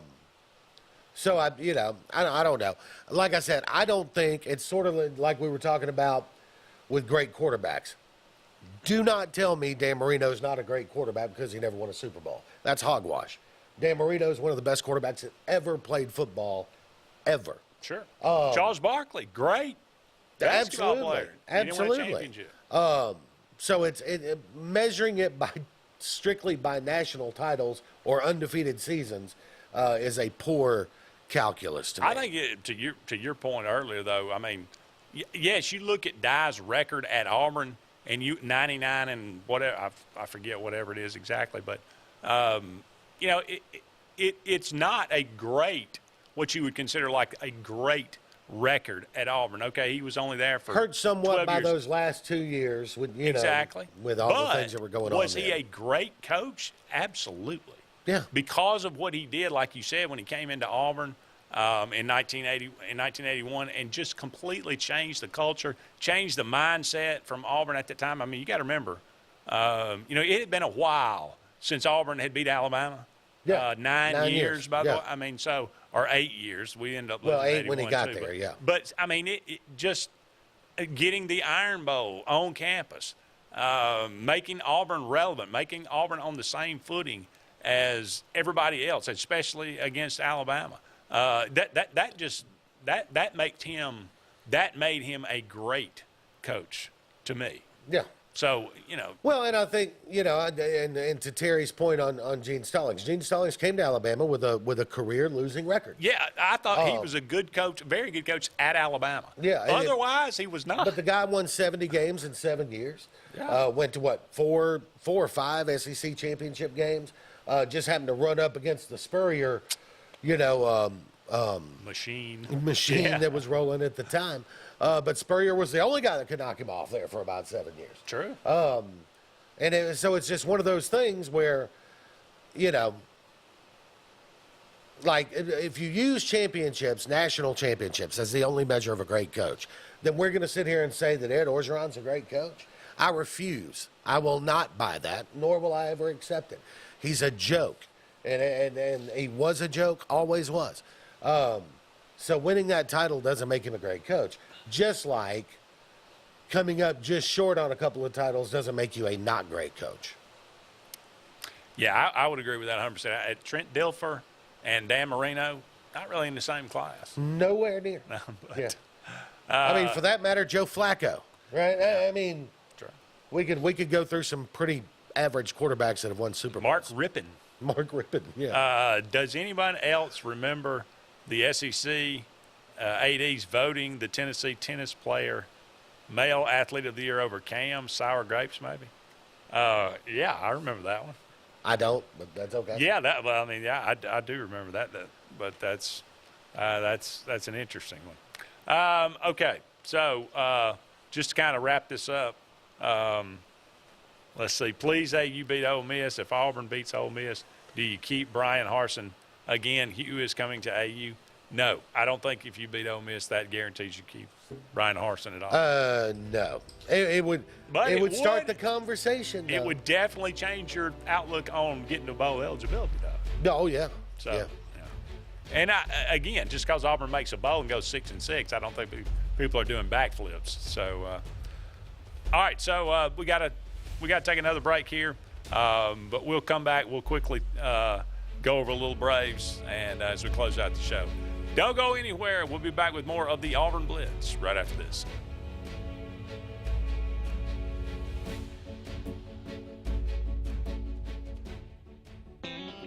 I don't know. Like I said, I don't think it's sort of like we were talking about with great quarterbacks. Do not tell me Dan Marino's not a great quarterback because he never won a Super Bowl. That's hogwash. Dan Marino is one of the best quarterbacks that ever played football, ever. Sure. Charles Barkley, great basketball player. Absolutely. So it's measuring it strictly by national titles or undefeated seasons is a poor calculus to me. I think to your point earlier, though, I mean, yes, you look at Dye's record at Auburn and 99 and whatever, I forget whatever it is exactly, but it's not a great, what you would consider like a great record at Auburn. Okay, he was only there for hurt somewhat by years. those last 2 years with exactly with all the things that were going on. Was he a great coach? Absolutely. Yeah. Because of what he did, like you said, when he came into Auburn in 1981, and just completely changed the culture, changed the mindset from Auburn at the time. I mean, you got to remember, it had been a while since Auburn had beat Alabama. Yeah. 9 years, by the yeah. way. I mean, or 8 years. We ended up Well, losing 8 when he 81 got too, there, yeah. But I mean, it just getting the Iron Bowl on campus, making Auburn relevant, making Auburn on the same footing as everybody else, especially against Alabama. That made him a great coach to me. Yeah. So, Well, and I think, and to Terry's point on Gene Stallings came to Alabama with a career losing record. Yeah, I thought he was a good coach, very good coach at Alabama. Yeah. Otherwise, he was not. But the guy won 70 games in 7 years. Yeah. Went to, 4 or 5 SEC championship games. Just happened to run up against the Spurrier, machine yeah. that was rolling at the time. But Spurrier was the only guy that could knock him off there for about 7 years. True. So it's just one of those things where, like if you use championships, national championships, as the only measure of a great coach, then we're going to sit here and say that Ed Orgeron's a great coach. I refuse. I will not buy that, nor will I ever accept it. He's a joke, and he was a joke, always was. So winning that title doesn't make him a great coach. Just like coming up just short on a couple of titles doesn't make you a not great coach. Yeah, I would agree with that 100%. Trent Dilfer and Dan Marino, not really in the same class. Nowhere near. No, but, yeah. I mean, for that matter, Joe Flacco, right? Yeah. I mean, True. we could go through some pretty average quarterbacks that have won Super Bowls. Mark Rippon, yeah. Does anybody else remember the SEC ADs voting the Tennessee tennis player male athlete of the year over Cam Sour Grapes, maybe? Yeah, I remember that one. I don't, but that's okay. Yeah, I do remember that. But that's an interesting one. Okay, so just to kind of wrap this up, let's see. Please, AU beat Ole Miss. If Auburn beats Ole Miss, do you keep Brian Harsin? Again, Hugh is coming to AU. No, I don't think if you beat Ole Miss, that guarantees you keep Brian Harsin at all. No. It would start the conversation, though. It would definitely change your outlook on getting to bowl eligibility, though. Oh, yeah. So, yeah. And again, just because Auburn makes a bowl and goes 6-6, I don't think people are doing backflips. So, all right. So we got to take another break here, but we'll come back. We'll quickly go over a little Braves, and as we close out the show. Don't go anywhere. We'll be back with more of the Auburn Blitz right after this.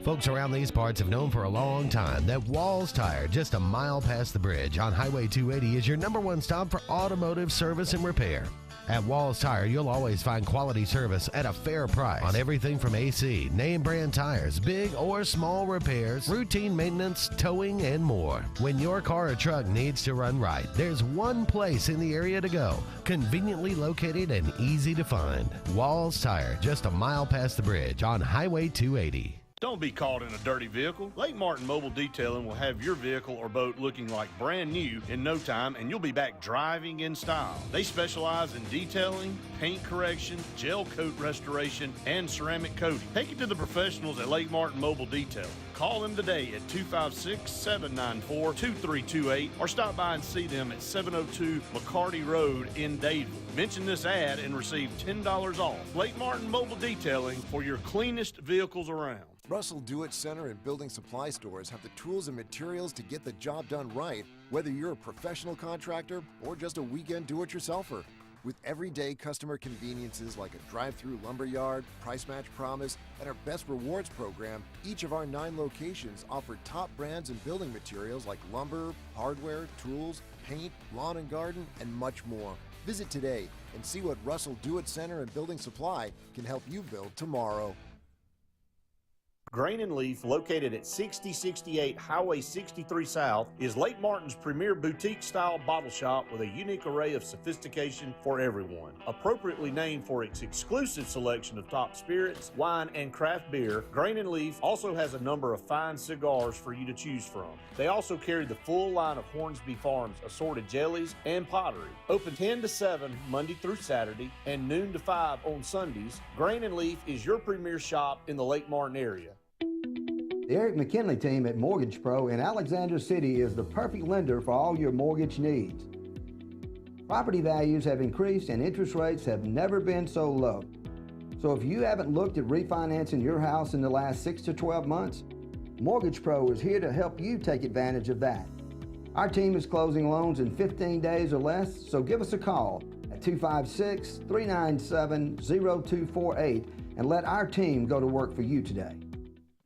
Folks around these parts have known for a long time that Walls Tire, just a mile past the bridge on Highway 280, is your #1 stop for automotive service and repair. At Walls Tire, you'll always find quality service at a fair price on everything from AC, name brand tires, big or small repairs, routine maintenance, towing, and more. When your car or truck needs to run right, there's one place in the area to go, conveniently located and easy to find. Walls Tire, just a mile past the bridge on Highway 280. Don't be caught in a dirty vehicle. Lake Martin Mobile Detailing will have your vehicle or boat looking like brand new in no time, and you'll be back driving in style. They specialize in detailing, paint correction, gel coat restoration, and ceramic coating. Take it to the professionals at Lake Martin Mobile Detailing. Call them today at 256-794-2328 or stop by and see them at 702 McCarty Road in Dadeville. Mention this ad and receive $10 off. Lake Martin Mobile Detailing for your cleanest vehicles around. Russell Do-It Center and building supply stores have the tools and materials to get the job done right, whether you're a professional contractor or just a weekend do-it-yourselfer. With everyday customer conveniences like a drive-through lumberyard, price match promise, and our Best Rewards program, each of our 9 locations offer top brands and building materials like lumber, hardware, tools, paint, lawn and garden, and much more. Visit today and see what Russell Do-It Center and Building Supply can help you build tomorrow. Grain and Leaf, located at 6068 Highway 63 South, is Lake Martin's premier boutique-style bottle shop with a unique array of sophistication for everyone. Appropriately named for its exclusive selection of top spirits, wine, and craft beer, Grain and Leaf also has a number of fine cigars for you to choose from. They also carry the full line of Hornsby Farms assorted jellies and pottery. Open 10 to 7 Monday through Saturday and noon to 5 on Sundays, Grain and Leaf is your premier shop in the Lake Martin area. The Eric McKinley team at Mortgage Pro in Alexander City is the perfect lender for all your mortgage needs. Property values have increased and interest rates have never been so low. So if you haven't looked at refinancing your house in the last 6 to 12 months, Mortgage Pro is here to help you take advantage of that. Our team is closing loans in 15 days or less, so give us a call at 256-397-0248 and let our team go to work for you today.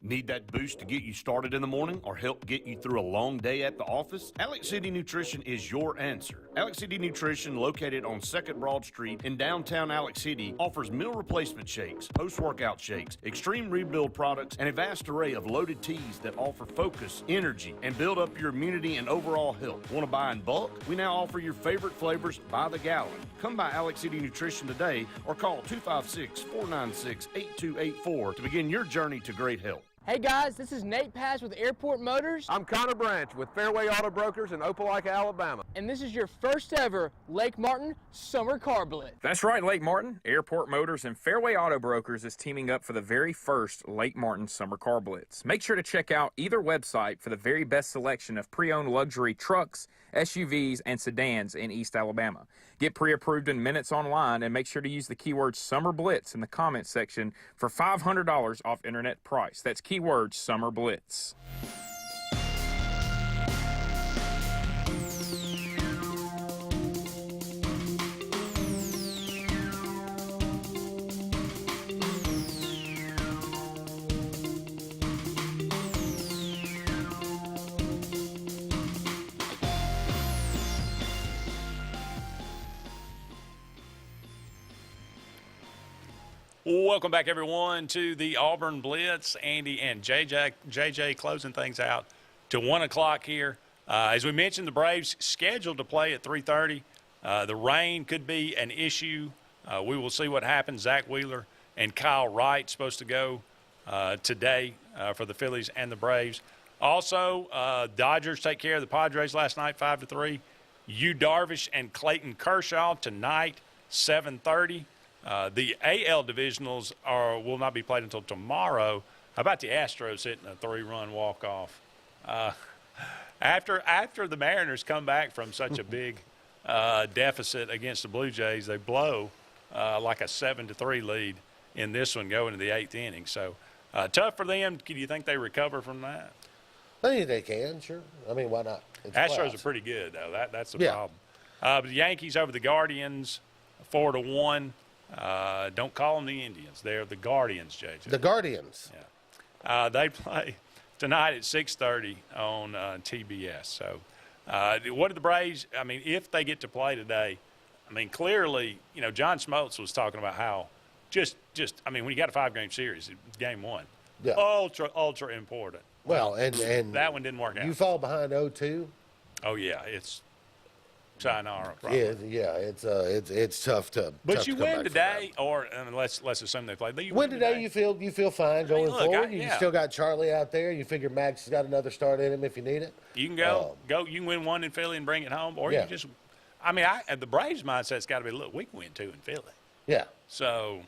Need that boost to get you started in the morning or help get you through a long day at the office? Alex City Nutrition is your answer. Alex City Nutrition, located on 2nd Broad Street in downtown Alex City, offers meal replacement shakes, post-workout shakes, extreme rebuild products, and a vast array of loaded teas that offer focus, energy, and build up your immunity and overall health. Want to buy in bulk? We now offer your favorite flavors by the gallon. Come by Alex City Nutrition today or call 256-496-8284 to begin your journey to great health. Hey guys, this is Nate Paz with Airport Motors. I'm Connor Branch with Fairway Auto Brokers in Opelika, Alabama. And this is your first ever Lake Martin Summer Car Blitz. That's right, Lake Martin. Airport Motors and Fairway Auto Brokers is teaming up for the very first Lake Martin Summer Car Blitz. Make sure to check out either website for the very best selection of pre-owned luxury trucks, SUVs, and sedans in East Alabama. Get pre-approved in minutes online and make sure to use the keyword Summer Blitz in the comments section for $500 off internet price. That's keyword Summer Blitz. Welcome back, everyone, to the Auburn Blitz. Andy and JJ closing things out to 1 o'clock here. As we mentioned, the Braves scheduled to play at 3:30. The rain could be an issue. We will see what happens. Zach Wheeler and Kyle Wright supposed to go today for the Phillies and the Braves. Also, Dodgers take care of the Padres last night, 5-3. Yu Darvish and Clayton Kershaw tonight, 7:30. The AL divisionals will not be played until tomorrow. How about the Astros hitting a 3-run walk-off? After the Mariners come back from such a big deficit against the Blue Jays, they blow like a 7-3 lead in this one going into the 8th inning. So tough for them. Do you think they recover from that? I think they can, sure. I mean, why not? Astros are pretty good, though. That's the problem. But the Yankees over the Guardians, 4-1. Don't call them the Indians. They're the Guardians, JJ. The Guardians. Yeah. They play tonight at 6:30 on TBS. So what did the Braves – I mean, if they get to play today, I mean, clearly, you know, John Smoltz was talking about how just I mean, when you got a 5-game series, game one, ultra important. Well, and that one didn't work out. You fall behind 0-2. Oh, yeah. It's sayonara. Yeah, it's tough to. But tough you to come win back today, or let's assume they play. You win today. You feel fine going forward. You yeah. still got Charlie out there. You figure Max has got another start in him if you need it. You can go. You can win one in Philly and bring it home, or you can just. I mean, the Braves' mindset's got to be, look, we can win 2 in Philly. Yeah. So,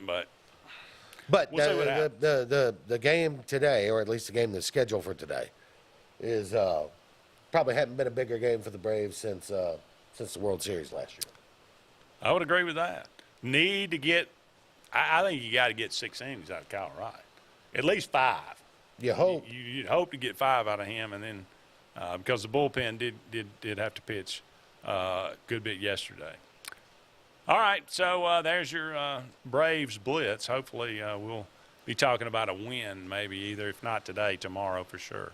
but we'll the game today, or at least the game that's scheduled for today, is probably hadn't been a bigger game for the Braves since the World Series last year. I would agree with that. Need to get – I think you got to get 6 innings out of Kyle Wright. At least 5. You hope. You'd hope to get 5 out of him, and then because the bullpen did have to pitch a good bit yesterday. All right, so there's your Braves blitz. Hopefully we'll be talking about a win maybe either, if not today, tomorrow for sure.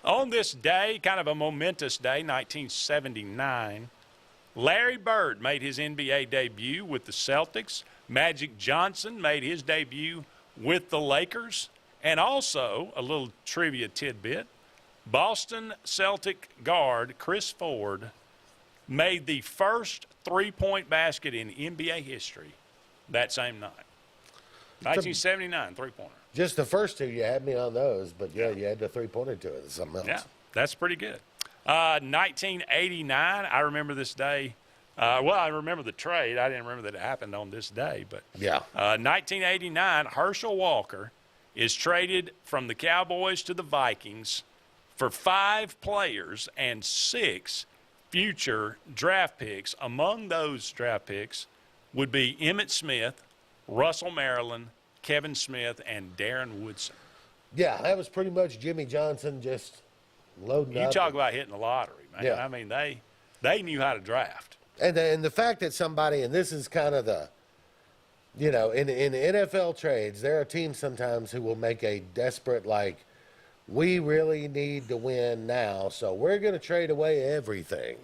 On this day, kind of a momentous day, 1979, Larry Bird made his NBA debut with the Celtics. Magic Johnson made his debut with the Lakers. And also, a little trivia tidbit, Boston Celtic guard Chris Ford made the first three-point basket in NBA history that same night. 1979 three-pointer. Just the first two, you had me on those, but yeah, you had the three-pointer to it. Something else. Yeah, that's pretty good. 1989, I remember this day. Well, I remember the trade. I didn't remember that it happened on this day, but yeah. 1989, Herschel Walker is traded from the Cowboys to the Vikings for 5 players and 6 future draft picks. Among those draft picks would be Emmitt Smith, Russell Maryland, Kevin Smith, and Darren Woodson. Yeah, that was pretty much Jimmy Johnson just loading up. You talk about hitting the lottery, man. Yeah. I mean, they knew how to draft. And the fact that somebody, and this is kind of the, you know, in NFL trades, there are teams sometimes who will make a desperate, like, we really need to win now, so we're going to trade away everything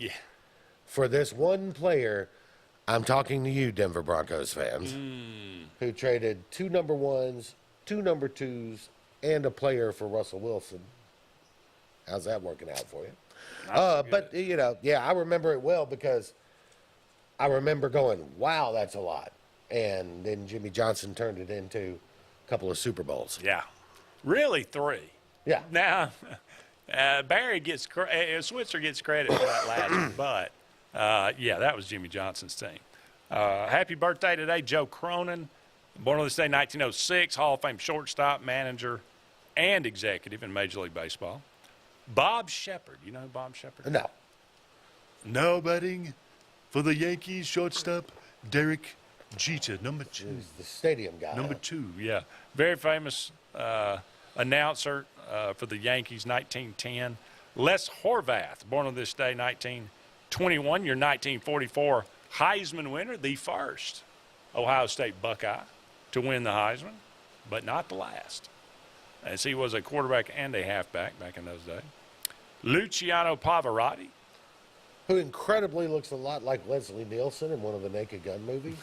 for this one player. I'm talking to you, Denver Broncos fans, who traded 2 number 1s, 2 number 2s, and a player for Russell Wilson. How's that working out for you? But, you know, yeah, I remember it well because I remember going, wow, that's a lot. And then Jimmy Johnson turned it into a couple of Super Bowls. Yeah. Really 3. Yeah. Now, Barry gets Switzer gets credit for that last one, but, yeah, that was Jimmy Johnson's team. Happy birthday today, Joe Cronin, born on this day, 1906, Hall of Fame shortstop, manager, and executive in Major League Baseball. Bob Shepard. You know who Bob Shepard? No. No batting for the Yankees shortstop, Derek Jeter, number 2. He's the stadium guy. Number 2, yeah. Very famous announcer for the Yankees, 1910. Les Horvath, born on this day, 1921. Your 1944 Heisman winner, the first Ohio State Buckeye to win the Heisman, but not the last, as he was a quarterback and a halfback back in those days. Luciano Pavarotti. Who incredibly looks a lot like Leslie Nielsen in one of the Naked Gun movies.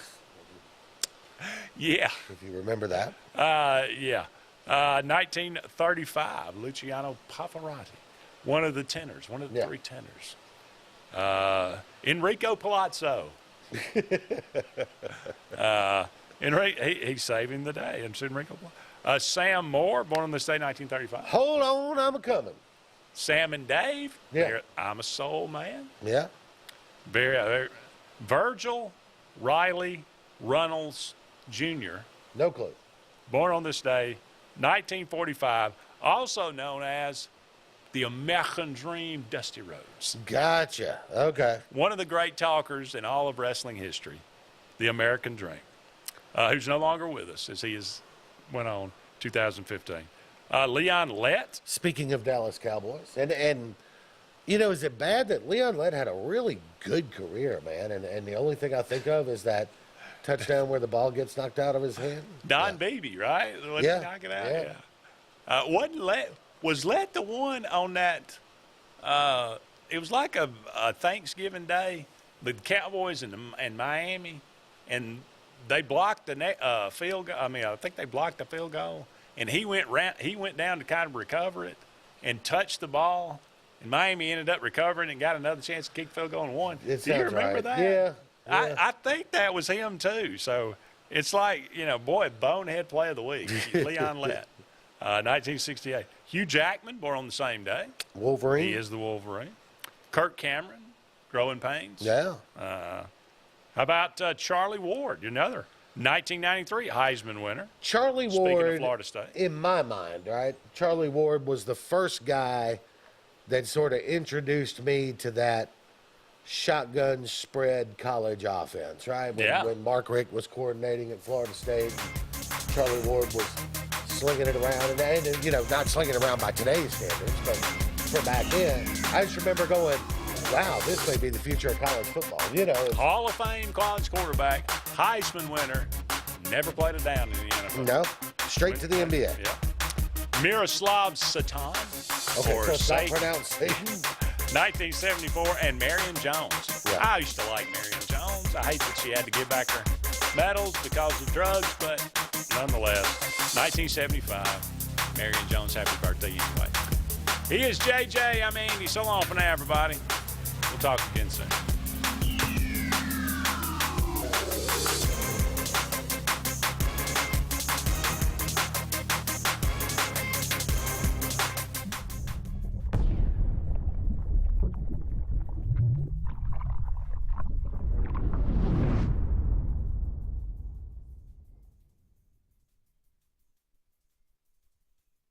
Yeah. If you remember that. Yeah. 1935, Luciano Pavarotti. One of the tenors, one of the 3 tenors. Enrico Palazzo. He's saving the day. And Enrico Palazzo. Sam Moore, born on this day, 1935. Hold on, I'm a-coming. Sam and Dave. Yeah. I'm a soul man. Yeah. Very Virgil Riley Runnels Jr. No clue. Born on this day, 1945, also known as the American Dream, Dusty Rhodes. Gotcha. Okay. One of the great talkers in all of wrestling history, the American Dream, who's no longer with us as he went on 2015. Leon Lett. Speaking of Dallas Cowboys, and you know, is it bad that Leon Lett had a really good career, man? And the only thing I think of is that touchdown where the ball gets knocked out of his hand. Don Beebe, right? Wasn't he knock it out? Yeah. Was Lett the one on that? It was like a Thanksgiving Day. The Cowboys and Miami, and they blocked the field goal. I mean, I think they blocked the field goal, and he went down to kind of recover it and touched the ball. And Miami ended up recovering and got another chance to kick field goal and won. Do you remember right. that? Yeah. I think that was him too. So it's like, you know, boy, bonehead play of the week, Leon Lett, 1968. Hugh Jackman, born on the same day. Wolverine. He is the Wolverine. Kirk Cameron, Growing Pains. Yeah. How about Charlie Ward, another 1993 Heisman winner. Charlie Ward, speaking of Florida State. In my mind, right, Charlie Ward was the first guy that sort of introduced me to that shotgun spread college offense, right? When Mark Richt was coordinating at Florida State, Charlie Ward was slinging it around, and you know, not slinging it around by today's standards, but for back then, I just remember going, wow, this may be the future of college football. You know, Hall of Fame college quarterback, Heisman winner, never played it down in the NFL. No, straight to the NBA. Yeah. Miroslav Satan, Okay, or so it's not Satan, pronounced Satan. 1974, and Marion Jones. Yeah. I used to like Marion Jones. I hate that she had to give back her medals because of drugs, but nonetheless, 1975. Marion Jones, happy birthday anyway. He is JJ. I'm Andy. So long for now, everybody. We'll talk again soon.